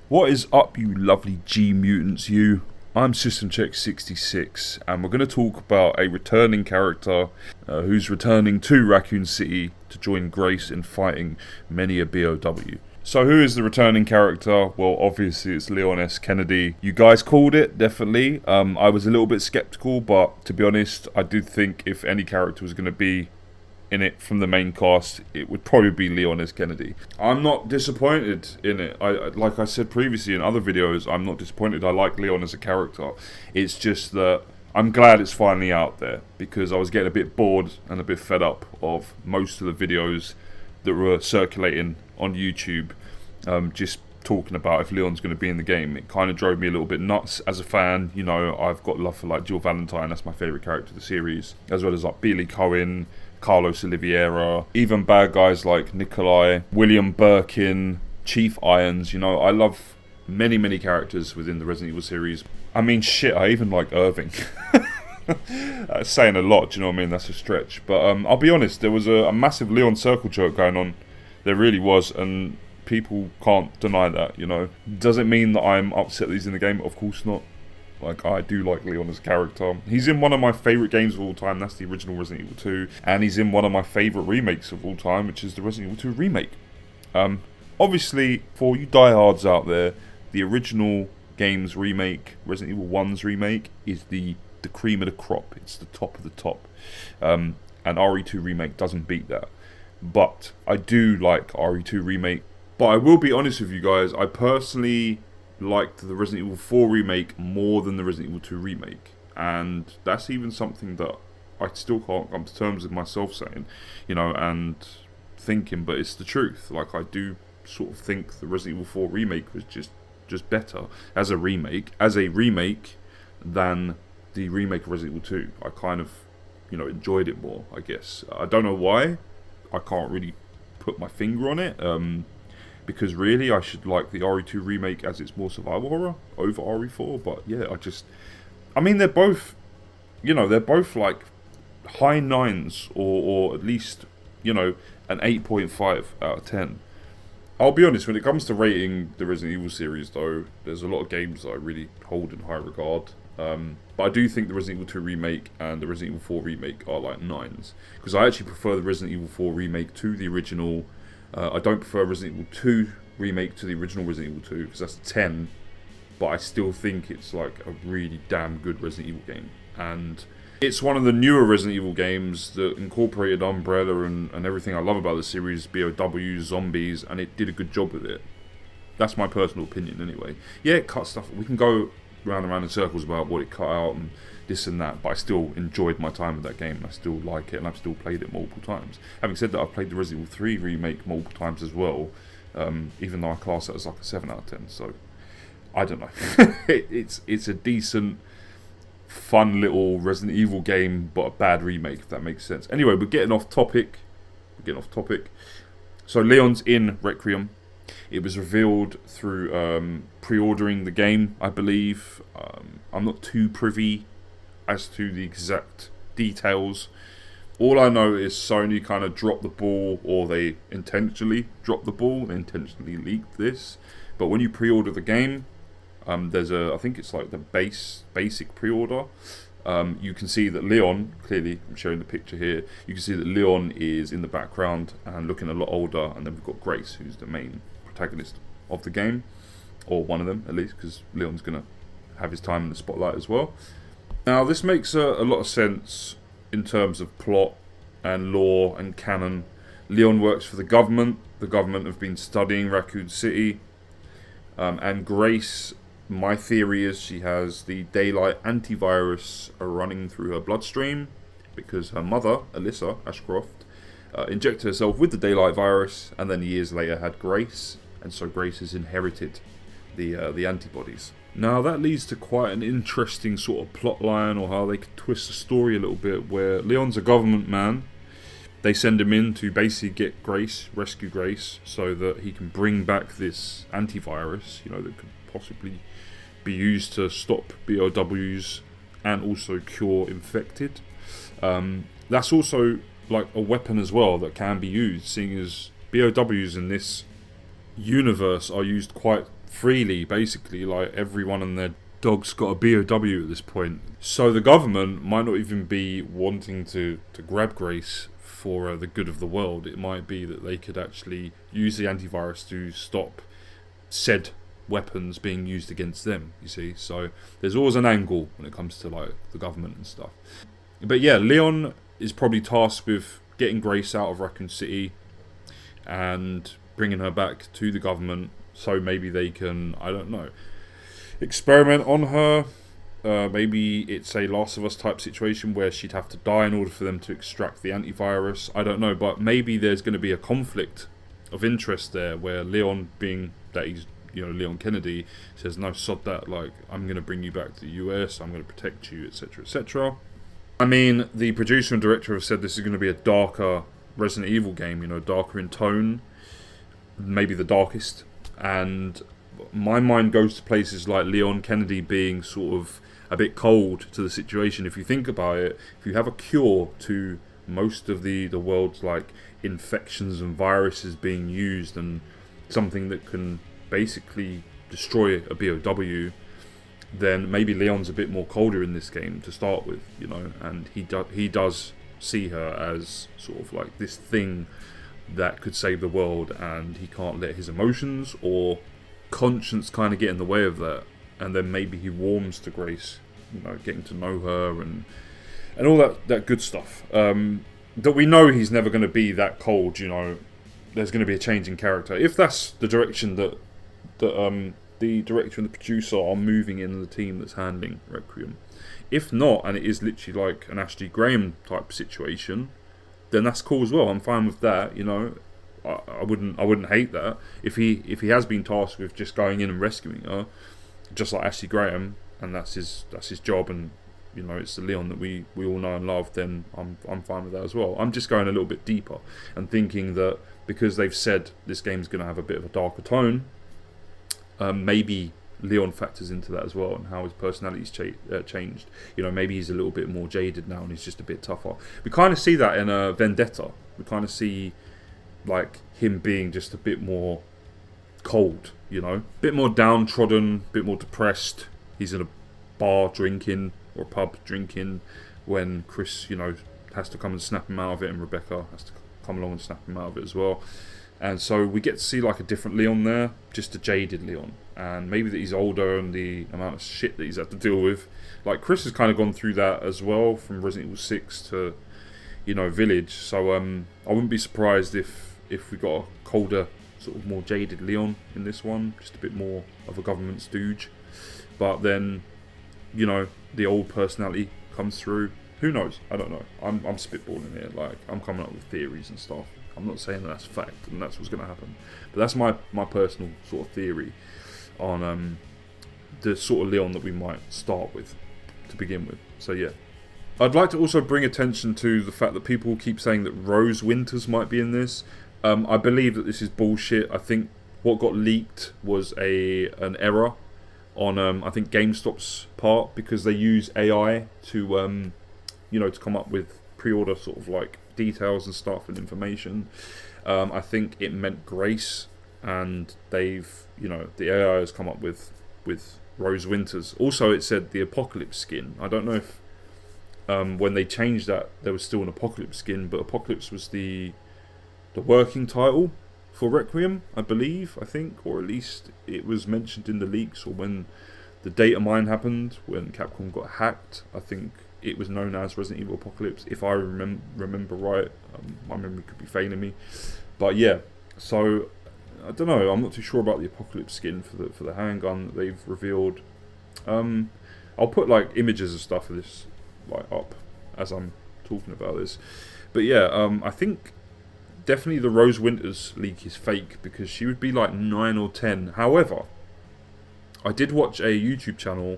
What is up, you lovely G mutants, you? I'm SystemCheck66, and we're going to talk about a returning character who's returning to Racoon City to join Grace in fighting many a BOW. So who is the returning character? Well, obviously it's Leon S. Kennedy. You guys called it, definitely. I was a little bit skeptical, but to be honest, I did think if any character was going to be in it from the main cast, it would probably be Leon S. Kennedy. I'm not disappointed in it. Like I said previously in other videos, I'm not disappointed. I like Leon as a character. It's just that I'm glad it's finally out there, because I was getting a bit bored and a bit fed up of most of the videos that were circulating on YouTube, just talking about if Leon's going to be in the game. It kind of drove me a little bit nuts as a fan. You know, I've got love for like Jill Valentine, that's my favourite character of the series, as well as like Billy Cohen, Carlos Oliveira, even bad guys like Nikolai, William Birkin, Chief Irons. You know, I love many characters within the Resident Evil series. I mean, shit, I even like Irving. That's saying a lot, do you know what I mean? That's a stretch. But I'll be honest, there was a massive Leon Circle joke going on. There really was, and people can't deny that, you know. Does it mean that I'm upset that he's in the game? Of course not. Like, I do like Leon as a character. He's in one of my favourite games of all time, that's the original Resident Evil 2. And he's in one of my favourite remakes of all time, which is the Resident Evil 2 remake. Obviously, for you diehards out there, the original game's remake, Resident Evil 1's remake, is the cream of the crop. It's the top of the top. And RE2 remake doesn't beat that. But I do like RE2 remake. But I will be honest with you guys, I personally liked the Resident Evil 4 remake more than the Resident Evil 2 remake, and that's even something that I still can't come to terms with myself saying, you know, and thinking, but it's the truth. Like, I do sort of think the Resident Evil 4 remake was just better as a remake than the remake of Resident Evil 2. I kind of, you know, enjoyed it more, I guess. I don't know why. I can't really put my finger on it. Because really, I should like the RE2 remake as it's more survival horror over RE4. But yeah, I mean, they're both, you know, they're both like high 9s or at least, you know, an 8.5 out of 10. I'll be honest, when it comes to rating the Resident Evil series, though, there's a lot of games that I really hold in high regard. But I do think the Resident Evil 2 remake and the Resident Evil 4 remake are like 9s. Because I actually prefer the Resident Evil 4 remake to the original. I don't prefer Resident Evil 2 remake to the original Resident Evil 2, because that's a 10, but I still think it's like a really damn good Resident Evil game. And it's one of the newer Resident Evil games that incorporated Umbrella and everything I love about the series, BOWs, zombies, and it did a good job with it. That's my personal opinion anyway. Yeah, it cut stuff. We can go round and round in circles about what it cut out and this and that, but I still enjoyed my time with that game, and I still like it, and I've still played it multiple times. Having said that, I've played the Resident Evil 3 remake multiple times as well, even though I class it as like a 7 out of 10, so I don't know. It's a decent, fun little Resident Evil game, but a bad remake, if that makes sense. Anyway, we're getting off topic. So Leon's in Requiem. It was revealed through pre-ordering the game, I believe. I'm not too privy as to the exact details. All I know is Sony kind of dropped the ball, or they intentionally dropped the ball, they intentionally leaked this. But when you pre-order the game, there's I think it's like the basic pre-order. You can see that Leon, clearly, I'm showing the picture here, you can see that Leon is in the background and looking a lot older, and then we've got Grace, who's the main protagonist of the game, or one of them at least, because Leon's going to have his time in the spotlight as well. Now, this makes a lot of sense in terms of plot and lore and canon. Leon works for the government. The government have been studying Racoon City. And Grace, my theory is she has the daylight antivirus running through her bloodstream, because her mother, Alyssa Ashcroft, injected herself with the daylight virus, and then years later had Grace, and so Grace has inherited the antibodies. Now, that leads to quite an interesting sort of plot line, or how they could twist the story a little bit, where Leon's a government man. They send him in to basically get Grace, rescue Grace, so that he can bring back this antivirus, you know, that could possibly be used to stop BOWs and also cure infected. That's also like a weapon as well that can be used, seeing as BOWs in this universe are used quite freely, basically. Like, everyone and their dog's got a BOW at this point. So the government might not even be wanting to grab Grace for the good of the world. It might be that they could actually use the antivirus to stop said weapons being used against them, you see. So there's always an angle when it comes to like the government and stuff. But yeah, Leon is probably tasked with getting Grace out of Raccoon City and bringing her back to the government, so maybe they can, I don't know, experiment on her. Maybe it's a Last of Us type situation where she'd have to die in order for them to extract the antivirus. I don't know, but maybe there's going to be a conflict of interest there where Leon, being that he's, you know, Leon Kennedy, says, no, sod that, like, I'm going to bring you back to the US, I'm going to protect you, etc, etc. I mean, the producer and director have said this is going to be a darker Resident Evil game, you know, darker in tone, maybe the darkest, and my mind goes to places like Leon Kennedy being sort of a bit cold to the situation. If you think about it, if you have a cure to most of the world's like infections and viruses being used, and something that can basically destroy a BOW, then maybe Leon's a bit more colder in this game to start with, you know, and he does see her as sort of like this thing that could save the world, and he can't let his emotions or conscience kind of get in the way of that. And then maybe he warms to Grace, you know, getting to know her and all that good stuff. That we know he's never going to be that cold, you know. There's going to be a change in character if that's the direction that the director and the producer are moving in the team that's handling Requiem. If not, and it is literally like an Ashley Graham type situation, then that's cool as well. I'm fine with that, you know. I wouldn't hate that if he has been tasked with just going in and rescuing her, just like Ashley Graham, and that's his job, and you know it's the Leon that we all know and love. Then I'm fine with that as well. I'm just going a little bit deeper and thinking that because they've said this game's going to have a bit of a darker tone, maybe Leon factors into that as well, and how his personality's changed. You know, maybe he's a little bit more jaded now and he's just a bit tougher. We kind of see that in Vendetta. We kind of see like him being just a bit more cold, you know, a bit more downtrodden, a bit more depressed. He's in a bar drinking, or a pub drinking, when Chris, you know, has to come and snap him out of it, and Rebecca has to come along and snap him out of it as well. And so we get to see like a different Leon there, just a jaded Leon, and maybe that he's older and the amount of shit that he's had to deal with. Like Chris has kind of gone through that as well, from Resident Evil 6 to, you know, Village. So I wouldn't be surprised if we got a colder, sort of more jaded Leon in this one, just a bit more of a government stooge. But then, you know, the old personality comes through. Who knows? I don't know. I'm spitballing here. Like, I'm coming up with theories and stuff. I'm not saying that that's fact and that's what's going to happen, but that's my personal sort of theory on the sort of Leon that we might start with to begin with. So yeah, I'd like to also bring attention to the fact that people keep saying that Rose Winters might be in this. I believe that this is bullshit. I think what got leaked was an error on I think GameStop's part, because they use AI to you know, to come up with pre-order sort of like details and stuff and information. I think it meant Grace, and they've, you know, the AI has come up with Rose Winters. Also, it said the Apocalypse skin. I don't know if when they changed that there was still an Apocalypse skin, but Apocalypse was the working title for Requiem, I think, or at least it was mentioned in the leaks, or when the data mine happened, when Capcom got hacked. I think it was known as Resident Evil Apocalypse, if I remember right. My memory could be failing me, but yeah. So I don't know. I'm not too sure about the Apocalypse skin for the handgun that they've revealed. I'll put like images and stuff of this like up as I'm talking about this. But yeah, I think definitely the Rose Winters leak is fake, because she would be like 9 or 10. However, I did watch a YouTube channel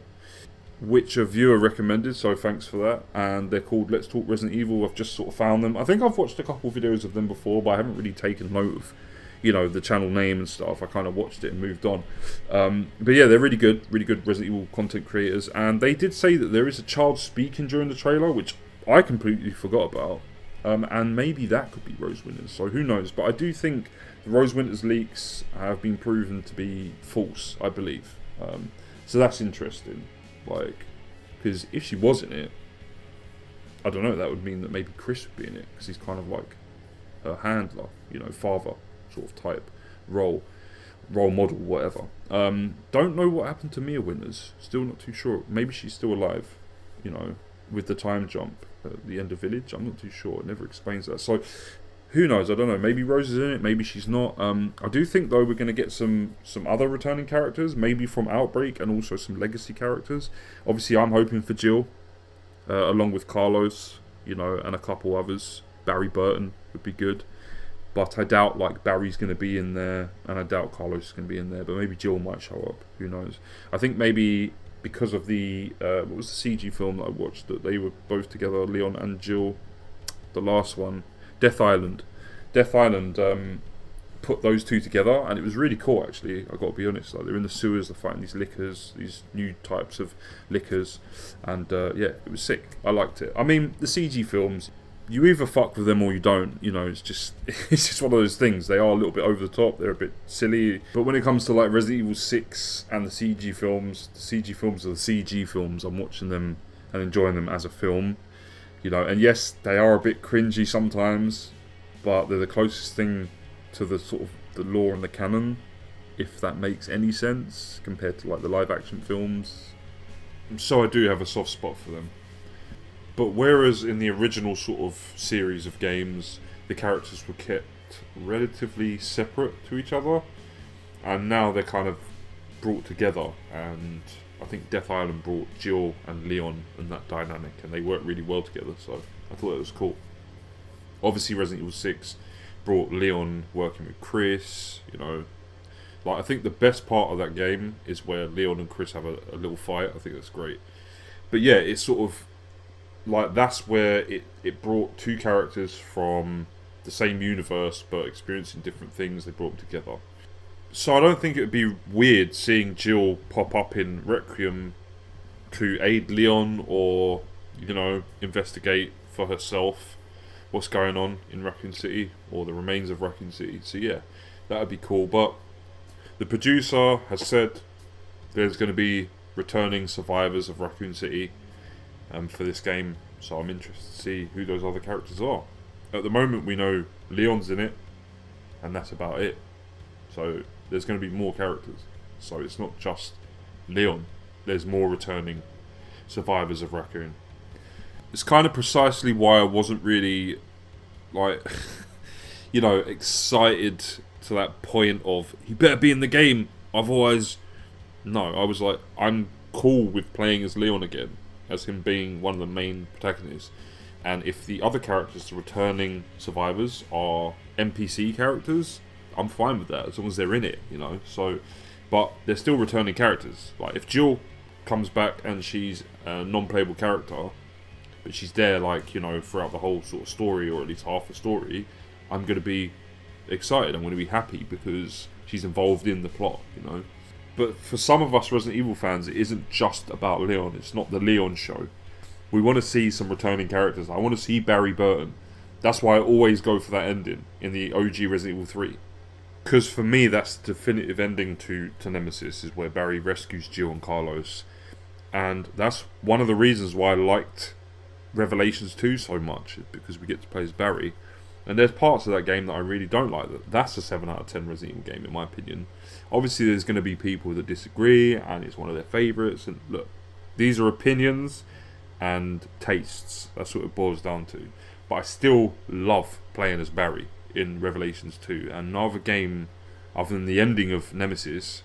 which a viewer recommended, so thanks for that, and they're called Let's Talk Resident Evil. I've just sort of found them. I think I've watched a couple videos of them before, but I haven't really taken note of, you know, the channel name and stuff. I kind of watched it and moved on. But yeah, they're really good Resident Evil content creators, and they did say that there is a child speaking during the trailer, which I completely forgot about. And maybe that could be Rose Winters, so who knows. But I do think the Rose Winters leaks have been proven to be false, I believe. So that's interesting, like, because if she was in it, I don't know, that would mean that maybe Chris would be in it, because he's kind of like her handler, you know, father sort of type role model, whatever. Don't know what happened to Mia Winters, still not too sure. Maybe she's still alive, you know, with the time jump at the end of Village. I'm not too sure, it never explains that. So who knows, I don't know, maybe Rose is in it, maybe she's not. I do think though we're going to get some other returning characters, maybe from Outbreak, and also some legacy characters. Obviously I'm hoping for Jill, along with Carlos, you know, and a couple others. Barry Burton would be good, but I doubt like Barry's going to be in there, and I doubt Carlos is going to be in there, but maybe Jill might show up, who knows. I think maybe because of the what was the CG film that I watched, that they were both together, Leon and Jill, the last one, Death Island, put those two together, and it was really cool actually, I got to be honest. Like, they're in the sewers, they're fighting these lickers, these new types of lickers, and yeah, it was sick. I liked it. I mean, the CG films, you either fuck with them or you don't, you know, it's just one of those things. They are a little bit over the top, they're a bit silly, but when it comes to like Resident Evil 6 and the CG films are the CG films. I'm watching them and enjoying them as a film, you know, and yes, they are a bit cringy sometimes, but they're the closest thing to the sort of the lore and the canon, if that makes any sense, compared to like the live action films. So I do have a soft spot for them. But whereas in the original sort of series of games, the characters were kept relatively separate to each other, and now they're kind of brought together, and I think Death Island brought Jill and Leon and that dynamic, and they worked really well together, so I thought it was cool. Obviously Resident Evil 6 brought Leon working with Chris, you know. Like, I think the best part of that game is where Leon and Chris have a little fight. I think that's great. But yeah, it's sort of like, that's where it brought two characters from the same universe but experiencing different things. They brought them together. So I don't think it would be weird seeing Jill pop up in Requiem to aid Leon, or, you know, investigate for herself what's going on in Racoon City, or the remains of Racoon City. So yeah, that would be cool. But the producer has said there's going to be returning survivors of Racoon City for this game, so I'm interested to see who those other characters are. At the moment we know Leon's in it, and that's about it. So there's going to be more characters, so it's not just Leon, there's more returning survivors of Racoon. It's kind of precisely why I wasn't really, like, you know, excited to that point of, he better be in the game, otherwise, no. I was like, I'm cool with playing as Leon again, as him being one of the main protagonists. And if the other characters, the returning survivors, are NPC characters, I'm fine with that, as long as they're in it, you know. So, but they're still returning characters. Like, if Jill comes back and she's a non-playable character, but she's there, like, you know, throughout the whole sort of story, or at least half the story, I'm going to be excited, I'm going to be happy, because she's involved in the plot, you know. But for some of us Resident Evil fans, it isn't just about Leon. It's not the Leon show. We want to see some returning characters. I want to see Barry Burton. That's why I always go for that ending in the OG Resident Evil 3. Because for me, that's the definitive ending to Nemesis, is where Barry rescues Jill and Carlos. And that's one of the reasons why I liked Revelations 2 so much, because we get to play as Barry. And there's parts of that game that I really don't like. That's a 7 out of 10 Resident Evil game, in my opinion. Obviously, there's going to be people that disagree, and it's one of their favourites. And look, these are opinions and tastes. That's what it boils down to. But I still love playing as Barry in Revelations 2. And no other game, other than the ending of Nemesis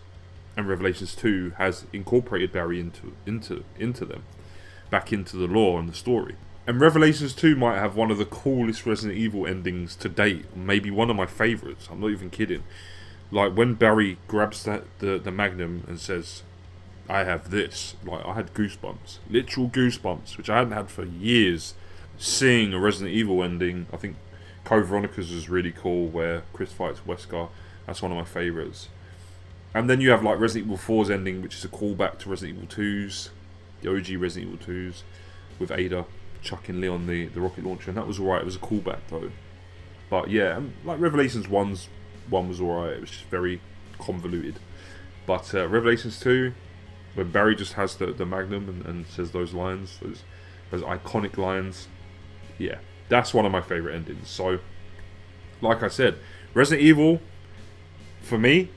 and Revelations 2, has incorporated Barry into them, back into the lore and the story. And Revelations 2 might have one of the coolest Resident Evil endings to date. Maybe one of my favourites. I'm not even kidding. Like, when Barry grabs the Magnum and says, I have this. Like, I had goosebumps. Literal goosebumps, which I hadn't had for years. Seeing a Resident Evil ending. I think Code Veronica's is really cool, where Chris fights Wesker. That's one of my favourites. And then you have, like, Resident Evil 4's ending, which is a callback to Resident Evil 2's. The OG Resident Evil 2's. With Ada. chucking Leon the rocket launcher, and that was alright. It was a callback though. But yeah, like Revelations 1 was alright. It was just very convoluted. But Revelations 2, when Barry just has the Magnum and says those lines, those iconic lines, yeah, that's one of my favourite endings. So, like I said, Resident Evil, for me,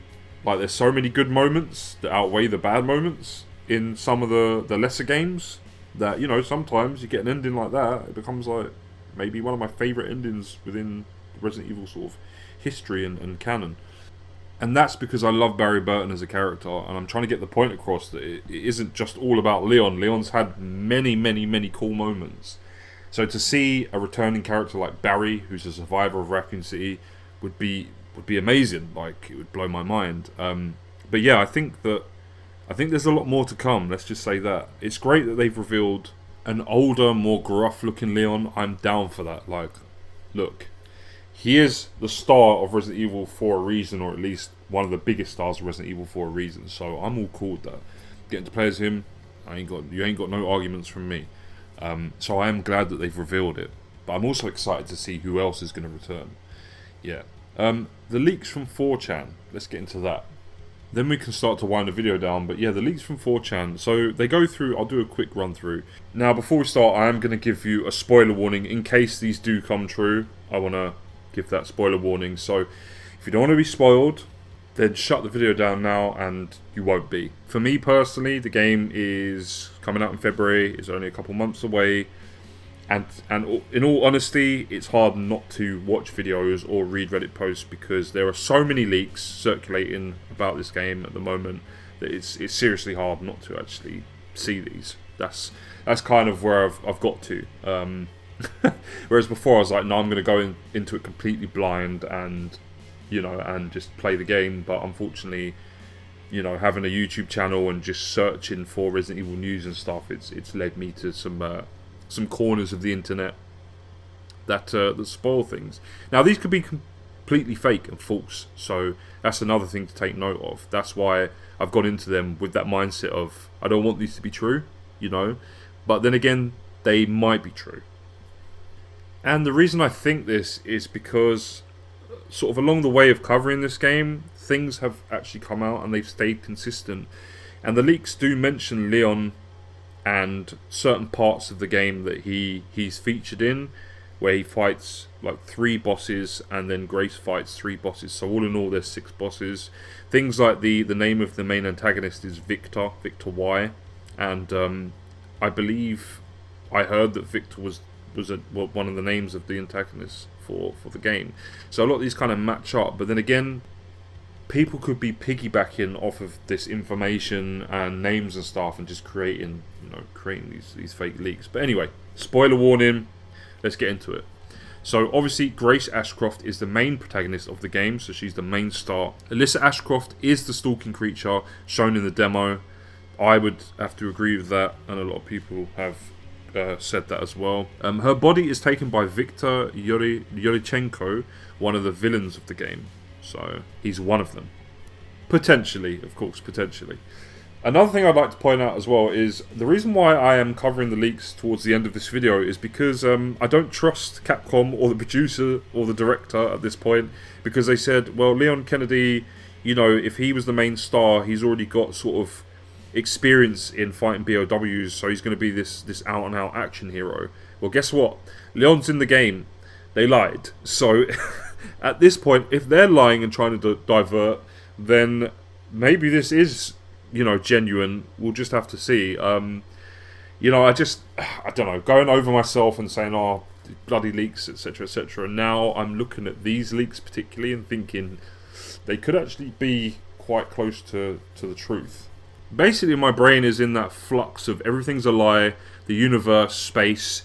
like there's so many good moments that outweigh the bad moments in some of the lesser games that, you know, sometimes you get an ending like that, it becomes like maybe one of my favourite endings within Resident Evil sort of history and canon. And that's because I love Barry Burton as a character, and I'm trying to get the point across that it isn't just all about Leon. Leon's had many cool moments. So to see a returning character like Barry, who's a survivor of Racoon City, would be amazing. Like, it would blow my mind. But yeah, I think there's a lot more to come. Let's just say that. It's great that they've revealed an older, more gruff-looking Leon. I'm down for that. Like, look, he is the star of Resident Evil for a reason, or at least one of the biggest stars of Resident Evil for a reason. So I'm all cool with that. Getting to play as him, you ain't got no arguments from me. So I am glad that they've revealed it. But I'm also excited to see who else is going to return. Yeah. The leaks from 4chan. Let's get into that. Then we can start to wind the video down. But yeah, the leaks from 4chan. So they go through, I'll do a quick run through. Now, before we start, I am going to give you a spoiler warning in case these do come true. I want to give that spoiler warning. So if you don't want to be spoiled, then shut the video down now and you won't be. For me personally, the game is coming out in February. It's only a couple months away. And in all honesty, it's hard not to watch videos or read Reddit posts because there are so many leaks circulating about this game at the moment that it's seriously hard not to actually see these. That's kind of where I've got to. Whereas before I was like, no, I'm going to go into it completely blind and, you know, and just play the game. But unfortunately, you know, having a YouTube channel and just searching for Resident Evil news and stuff, it's led me to some corners of the internet that spoil things. Now, these could be completely fake and false, so that's another thing to take note of. That's why I've gone into them with that mindset of, I don't want these to be true, you know, but then again, they might be true. And the reason I think this is because sort of along the way of covering this game, things have actually come out and they've stayed consistent. And the leaks do mention Leon and certain parts of the game that he's featured in, where he fights like 3 bosses and then Grace fights 3 bosses. So all in all, there's 6 bosses. Things like the name of the main antagonist is Victor Y, and I believe I heard that Victor was one of the names of the antagonists for the game. So a lot of these kind of match up, but then again, people could be piggybacking off of this information and names and stuff and just creating these fake leaks. But anyway, spoiler warning, let's get into it. So obviously Grace Ashcroft is the main protagonist of the game, so she's the main star. Alyssa Ashcroft is the stalking creature shown in the demo. I would have to agree with that, and a lot of people have said that as well. Her body is taken by Viktor Yurichenko, one of the villains of the game. So he's one of them. Potentially, of course, potentially. Another thing I'd like to point out as well is the reason why I am covering the leaks towards the end of this video is because I don't trust Capcom or the producer or the director at this point, because they said, well, Leon Kennedy, you know, if he was the main star, he's already got sort of experience in fighting BOWs, so he's going to be this out-and-out action hero. Well, guess what? Leon's in the game. They lied. So at this point, if they're lying and trying to divert, then maybe this is, you know, genuine. We'll just have to see. You know, I don't know, going over myself and saying, oh, bloody leaks, etc., etc. And now I'm looking at these leaks particularly and thinking they could actually be quite close to the truth. Basically, my brain is in that flux of everything's a lie, the universe, space,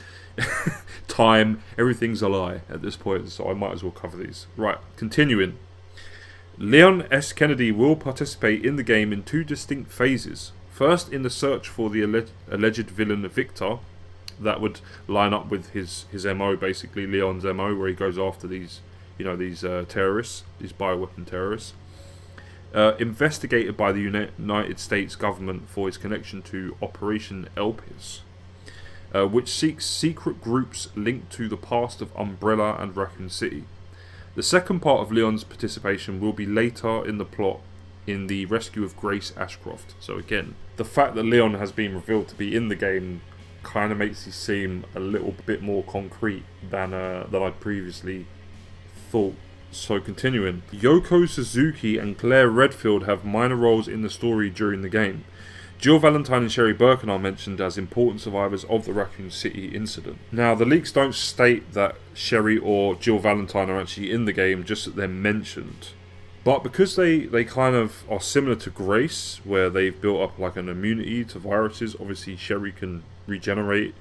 time, everything's a lie at this point, so I might as well cover these. Right, continuing. Leon S. Kennedy will participate in the game in 2 distinct phases. First, in the search for the alleged villain Victor. That would line up with his MO, basically, Leon's MO, where he goes after these, you know, these terrorists, these bioweapon terrorists. Investigated by the United States government for his connection to Operation Elpis. which seeks secret groups linked to the past of Umbrella and Raccoon City. The second part of Leon's participation will be later in the plot in the rescue of Grace Ashcroft. So again, the fact that Leon has been revealed to be in the game kind of makes it seem a little bit more concrete than I previously thought. So continuing, Yoko Suzuki and Claire Redfield have minor roles in the story during the game. Jill Valentine and Sherry Birkin are mentioned as important survivors of the Racoon City incident. Now, the leaks don't state that Sherry or Jill Valentine are actually in the game, just that they're mentioned. But because they kind of are similar to Grace, where they've built up like an immunity to viruses, obviously Sherry can regenerate,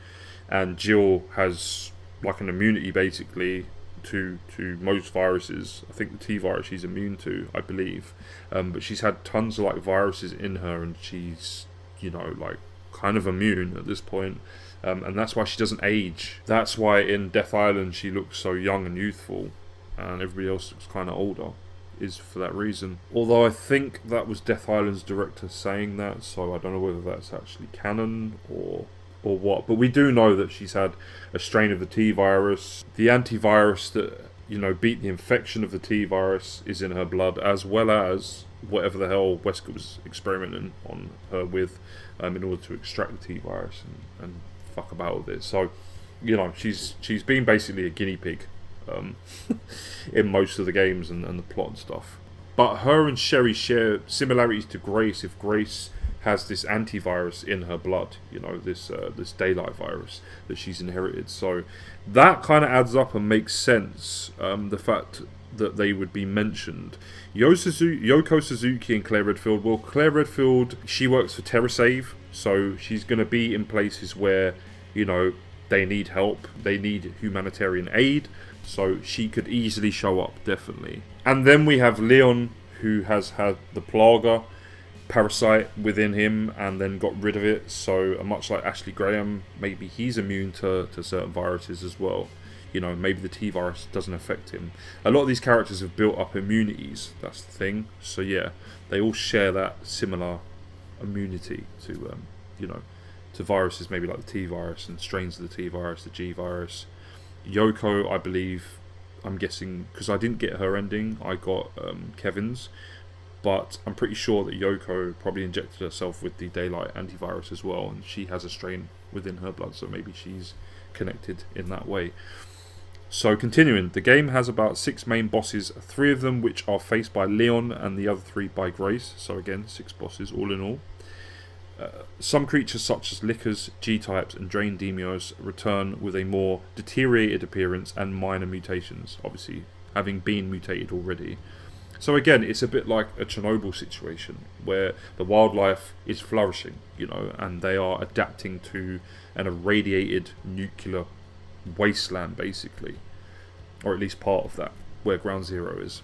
and Jill has like an immunity basically to most viruses. I think the T virus she's immune to, I believe. But she's had tons of like viruses in her, and she's, you know, like kind of immune at this point. And that's why she doesn't age. That's why in Death Island she looks so young and youthful, and everybody else looks kind of older, is for that reason. Although I think that was Death Island's director saying that, so I don't know whether that's actually canon or what. But we do know that she's had a strain of the T virus. The antivirus that, you know, beat the infection of the T virus is in her blood, as well as whatever the hell Wesker was experimenting on her with in order to extract the T virus and fuck about with it. So, you know, she's been basically a guinea pig in most of the games and the plot and stuff. But her and Sherry share similarities to Grace, if Grace has this antivirus in her blood, you know, this daylight virus that she's inherited. So that kind of adds up and makes sense, the fact that they would be mentioned. Yoko Suzuki and Claire Redfield. Well, Claire Redfield, she works for TerraSave, so she's going to be in places where, you know, they need help, they need humanitarian aid, so she could easily show up, definitely. And then we have Leon, who has had the plaga parasite within him and then got rid of it, so much like Ashley Graham, maybe he's immune to certain viruses as well. You know, maybe the T virus doesn't affect him. A lot of these characters have built up immunities, that's the thing. So yeah, they all share that similar immunity to, you know, to viruses, maybe like the T virus and strains of the T virus, the G virus. Yoko, I believe, I'm guessing, because I didn't get her ending, I got Kevin's. But I'm pretty sure that Yoko probably injected herself with the Daylight antivirus as well, and she has a strain within her blood, so maybe she's connected in that way. So continuing, the game has about 6 main bosses, 3 of them which are faced by Leon and the other 3 by Grace. So again, 6 bosses all in all. Some creatures such as Lickers, G-types and Drain Demios return with a more deteriorated appearance and minor mutations, obviously having been mutated already. So again, it's a bit like a Chernobyl situation where the wildlife is flourishing, you know, and they are adapting to an irradiated nuclear wasteland, basically, or at least part of that, where Ground Zero is.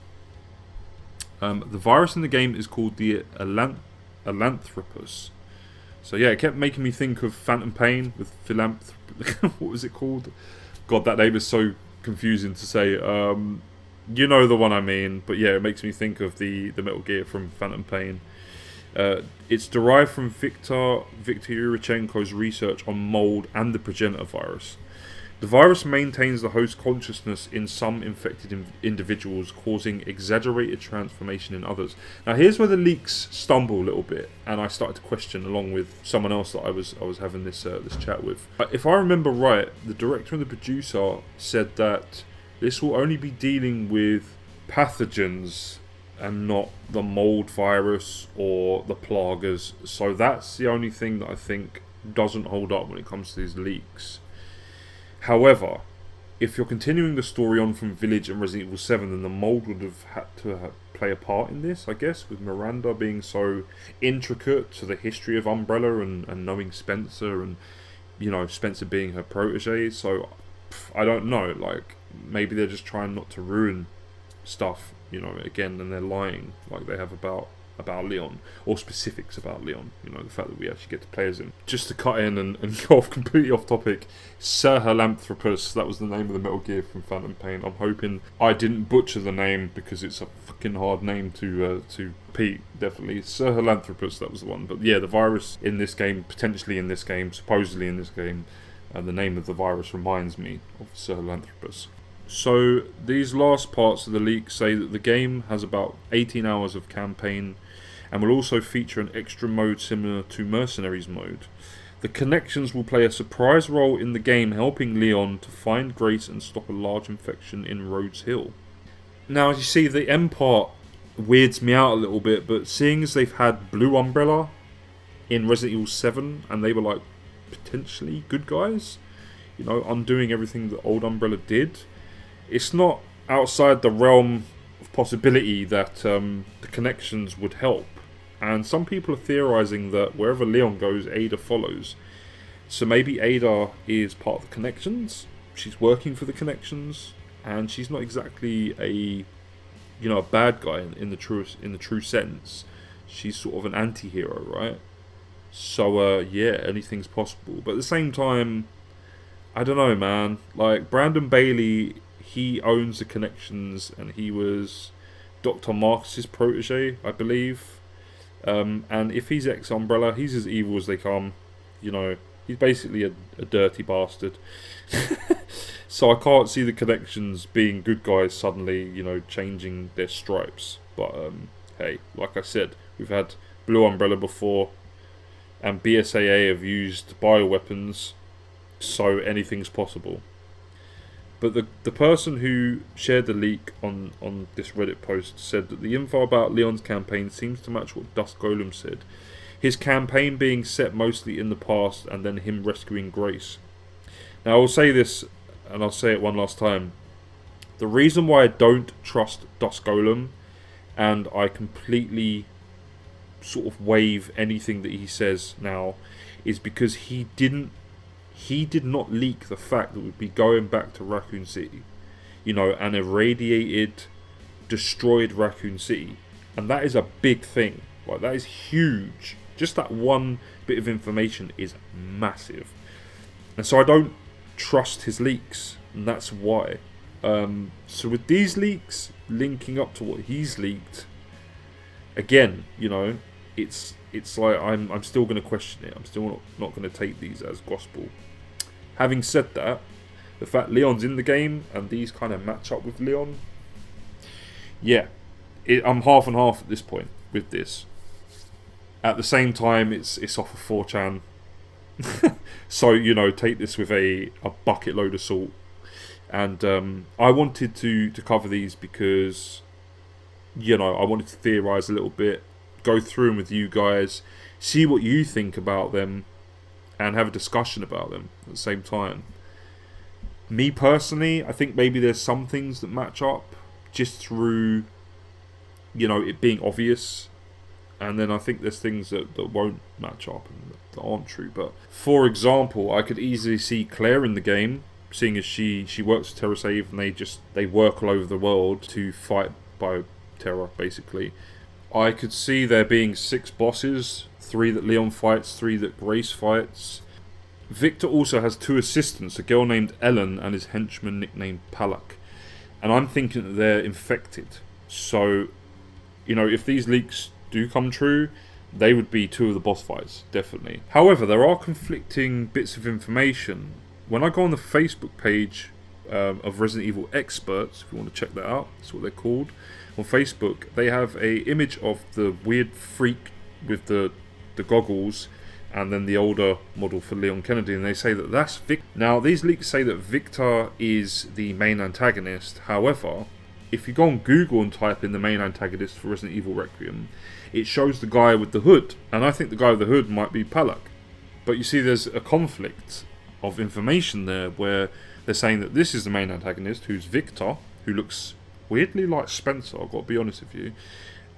The virus in the game is called the Elanthropus. So yeah, it kept making me think of Phantom Pain with what was it called? God, that name is so confusing to say. You know the one I mean, but yeah, it makes me think of the Metal Gear from Phantom Pain. It's derived from Viktor Yurichenko's research on mold and the progenitor virus. The virus maintains the host consciousness in some infected individuals, causing exaggerated transformation in others. Now here's where the leaks stumble a little bit, and I started to question along with someone else that I was having this chat with. If I remember right, the director and the producer said that this will only be dealing with pathogens and not the mold virus or the plagas. So that's the only thing that I think doesn't hold up when it comes to these leaks. However, if you're continuing the story on from Village and Resident Evil 7, then the mold would have had to play a part in this, I guess, with Miranda being so intricate to the history of Umbrella and knowing Spencer and, you know, Spencer being her protege. So I don't know, like, maybe they're just trying not to ruin stuff, you know, again, and they're lying like they have about Leon, or specifics about Leon, you know, the fact that we actually get to play as him. Just to cut in and go off completely off topic, Sahelanthropus, that was the name of the Metal Gear from Phantom Pain. I'm hoping I didn't butcher the name, because it's a fucking hard name to repeat, definitely. Sahelanthropus, that was the one. But yeah, the virus in this game, potentially in this game, supposedly in this game, And the name of the virus reminds me of Sahelanthropus. So these last parts of the leak say that the game has about 18 hours of campaign and will also feature an extra mode similar to Mercenaries mode. The connections will play a surprise role in the game, helping Leon to find Grace and stop a large infection in Rhodes Hill. Now, as you see, the M part weirds me out a little bit, but seeing as they've had Blue Umbrella in Resident Evil 7, and they were like potentially good guys, you know, undoing everything that old Umbrella did, it's not outside the realm of possibility that the connections would help. And some people are theorising that wherever Leon goes, Ada follows. So maybe Ada is part of the connections, she's working for the connections, and she's not exactly a bad guy in the true sense. She's sort of an anti-hero, right? So yeah, anything's possible. But at the same time, I don't know, man. Like, Brandon Bailey, he owns the connections, and he was Dr. Marcus's protege, I believe. And if he's ex-Umbrella, he's as evil as they come. You know, he's basically a dirty bastard. So I can't see the connections being good guys suddenly, you know, changing their stripes. But hey, like I said, we've had Blue Umbrella before, and BSAA have used bioweapons, so anything's possible. But the person who shared the leak on this Reddit post said that the info about Leon's campaign seems to match what Dusk Golem said. His campaign being set mostly in the past and then him rescuing Grace. Now, I will say this, and I'll say it one last time. The reason why I don't trust Dusk Golem, and I completely sort of waive anything that he says now, is because he did not leak the fact that we'd be going back to Racoon City, you know, and irradiated, destroyed Racoon City. And that is a big thing. Like, that is huge. Just that one bit of information is massive. And so I don't trust his leaks, and that's why. So with these leaks linking up to what he's leaked, again, you know, it's like I'm still going to question it. I'm still not going to take these as gospel. Having said that, the fact Leon's in the game and these kind of match up with Leon, yeah, I'm half and half at this point with this. At the same time, it's off of 4chan. So, you know, take this with a bucket load of salt. And I wanted to cover these because, you know, I wanted to theorise a little bit, go through them with you guys, see what you think about them, and have a discussion about them at the same time. Me personally, I think maybe there's some things that match up just through, you know, it being obvious. And then I think there's things that won't match up and that aren't true. But for example, I could easily see Claire in the game, seeing as she works for TerraSave, and they work all over the world to fight Bioterror, basically. I could see there being 6 bosses, 3 that Leon fights, 3 that Grace fights. Victor also has 2 assistants, a girl named Ellen and his henchman nicknamed Palak. And I'm thinking that they're infected. So, you know, if these leaks do come true, they would be 2 of the boss fights, definitely. However, there are conflicting bits of information. When I go on the Facebook page of Resident Evil Experts, if you want to check that out, that's what they're called, on Facebook, they have a image of the weird freak with the goggles and then the older model for Leon Kennedy, and they say that that's Victor. Now, these leaks say that Victor is the main antagonist. However, if you go on Google and type in the main antagonist for Resident Evil Requiem, it shows the guy with the hood, and I think the guy with the hood might be Palak. But you see, there's a conflict of information there where they're saying that this is the main antagonist, who's Victor, who looks weirdly like Spencer, I've got to be honest with you.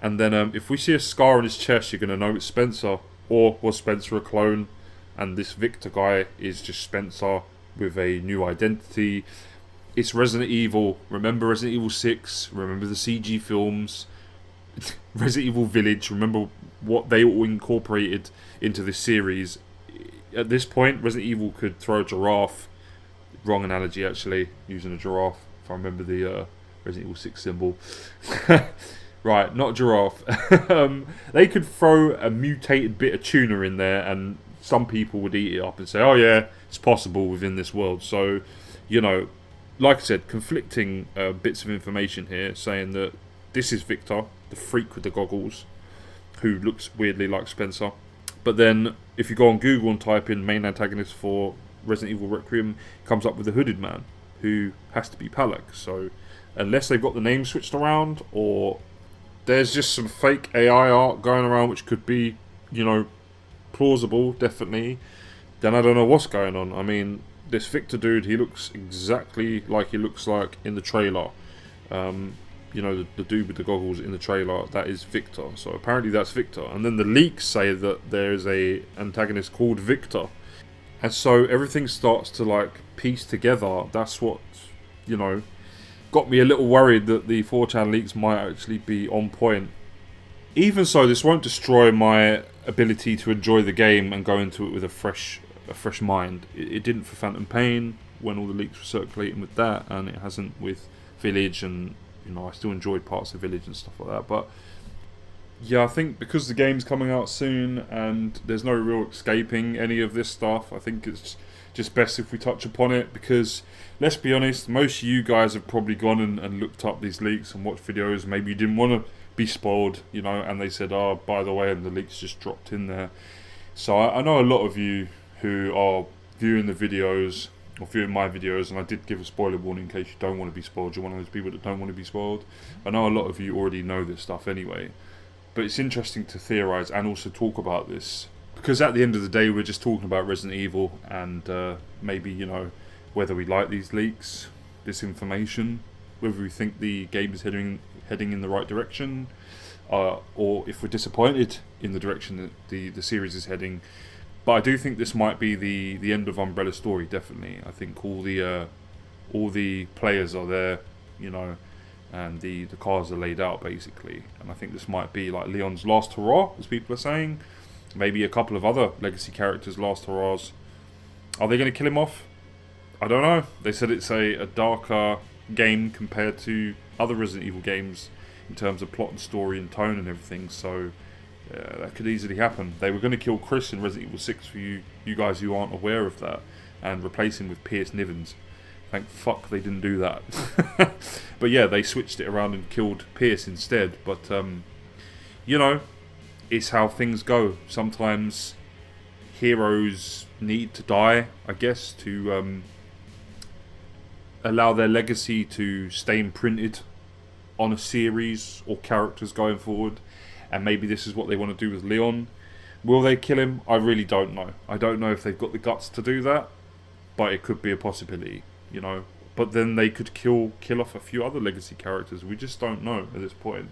And then if we see a scar on his chest, you're going to know it's Spencer. Or was Spencer a clone, and this Victor guy is just Spencer with a new identity. It's Resident Evil. Remember Resident Evil 6. Remember the CG films. Resident Evil Village. Remember what they all incorporated into this series. At this point, Resident Evil could throw a giraffe. Wrong analogy, actually, using a giraffe. If I remember the Resident Evil 6 symbol. Right, not giraffe. They could throw a mutated bit of tuna in there and some people would eat it up and say, oh yeah, it's possible within this world. So, you know, like I said, conflicting bits of information here, saying that this is Victor, the freak with the goggles, who looks weirdly like Spencer. But then, if you go on Google and type in main antagonist for Resident Evil Requiem, it comes up with the hooded man, who has to be Palak. So, unless they've got the name switched around, or there's just some fake AI art going around, which could be, you know, plausible, definitely, then I don't know what's going on. I mean, this Victor dude, he looks exactly like he looks like in the trailer. You know, the dude with the goggles in the trailer, that is Victor. So apparently that's Victor. And then the leaks say that there's a antagonist called Victor. And so everything starts to like piece together. That's what, you know, got me a little worried that the 4chan leaks might actually be on point. Even so, this won't destroy my ability to enjoy the game and go into it with a fresh mind. It didn't for Phantom Pain when all the leaks were circulating with that, and it hasn't with Village, and you know, I still enjoyed parts of Village and stuff like that. But yeah, I think because the game's coming out soon and there's no real escaping any of this stuff, I think it's just best if we touch upon it, because let's be honest, most of you guys have probably gone and looked up these leaks and watched videos. Maybe you didn't want to be spoiled, you know, and they said, oh, by the way, and the leaks just dropped in there. So I know a lot of you who are viewing the videos or viewing my videos, and I did give a spoiler warning in case you don't want to be spoiled. You're one of those people that don't want to be spoiled. I know a lot of you already know this stuff anyway, but it's interesting to theorise and also talk about this, because at the end of the day, we're just talking about Resident Evil, and maybe, you know, whether we like these leaks, this information, whether we think the game is heading in the right direction, or if we're disappointed in the direction that the series is heading. But I do think this might be the end of Umbrella's story, definitely. I think all the players are there, you know, and the cards are laid out, basically. And I think this might be like Leon's last hurrah, as people are saying. Maybe a couple of other legacy characters' last hurrahs. Are they going to kill him off? I don't know. They said it's a darker game compared to other Resident Evil games in terms of plot and story and tone and everything, so that could easily happen. They were going to kill Chris in Resident Evil 6 for you guys who aren't aware of that, and replace him with Pierce Nivens. Thank fuck they didn't do that. But yeah, they switched it around and killed Pierce instead. But you know, it's how things go. Sometimes heroes need to die, I guess, to allow their legacy to stay imprinted on a series or characters going forward. And maybe this is what they want to do with Leon. Will they kill him? I really don't know. I don't know if they've got the guts to do that, but it could be a possibility, you know. But then they could kill off a few other legacy characters. We just don't know at this point.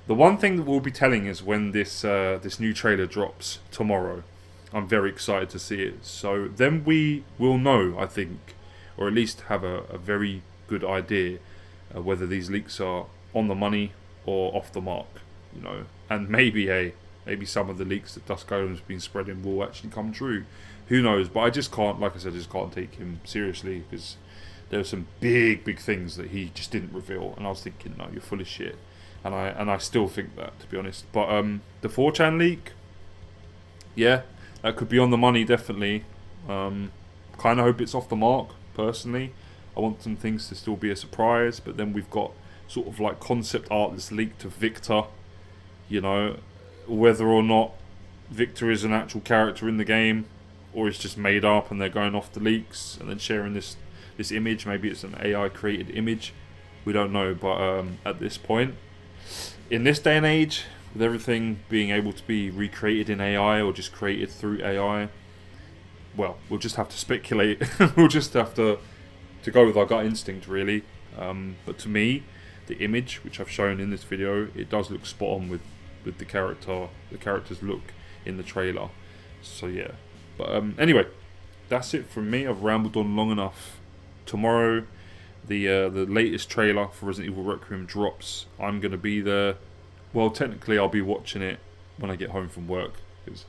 The one thing that we'll be telling is when this new trailer drops tomorrow. I'm very excited to see it. So then we will know, I think, or at least have a very good idea whether these leaks are on the money or off the mark, you know. And maybe some of the leaks that Dusk Golem's been spreading will actually come true. Who knows? But I just can't, like I said, I just can't take him seriously, because there were some big things that he just didn't reveal, and I was thinking, no, you're full of shit. And I still think that, to be honest. But the 4chan leak, yeah, that could be on the money, definitely. Kind of hope it's off the mark, personally. I want some things to still be a surprise, but then we've got sort of like concept art that's leaked to Victor. You know, whether or not Victor is an actual character in the game, or it's just made up and they're going off the leaks and then sharing this image. Maybe it's an AI created image. We don't know, but at this point, in this day and age, with everything being able to be recreated in AI or just created through AI, well, we'll just have to speculate. We'll just have to go with our gut instinct, really. But to me, the image which I've shown in this video, it does look spot on with the character's look in the trailer. So yeah. But anyway, that's it from me. I've rambled on long enough. Tomorrow, the latest trailer for Resident Evil Requiem drops. I'm going to be there. Well, technically I'll be watching it when I get home from work, because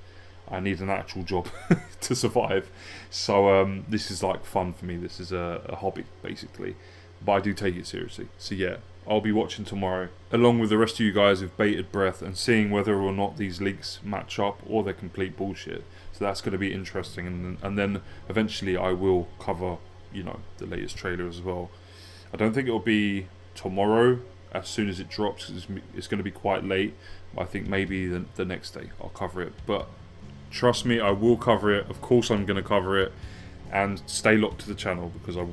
I need an actual job to survive. So this is like fun for me. This is a hobby, basically. But I do take it seriously. So yeah, I'll be watching tomorrow, along with the rest of you guys with bated breath and seeing whether or not these leaks match up or they're complete bullshit. So that's going to be interesting, and then eventually I will cover, the latest trailer as well. I don't think it'll be tomorrow as soon as it drops, 'cause it's going to be quite late. I think maybe the next day I'll cover it, but trust me, I will cover it. Of course I'm going to cover it, and stay locked to the channel, because I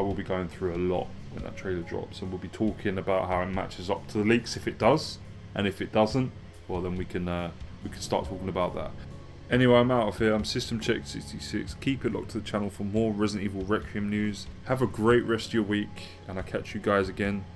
will be going through a lot when that trailer drops, and we'll be talking about how it matches up to the leaks if it does, and if it doesn't, well then we can start talking about that. Anyway, I'm out of here. I'm SystemCheck66. Keep it locked to the channel for more Resident Evil Requiem news. Have a great rest of your week, and I'll catch you guys again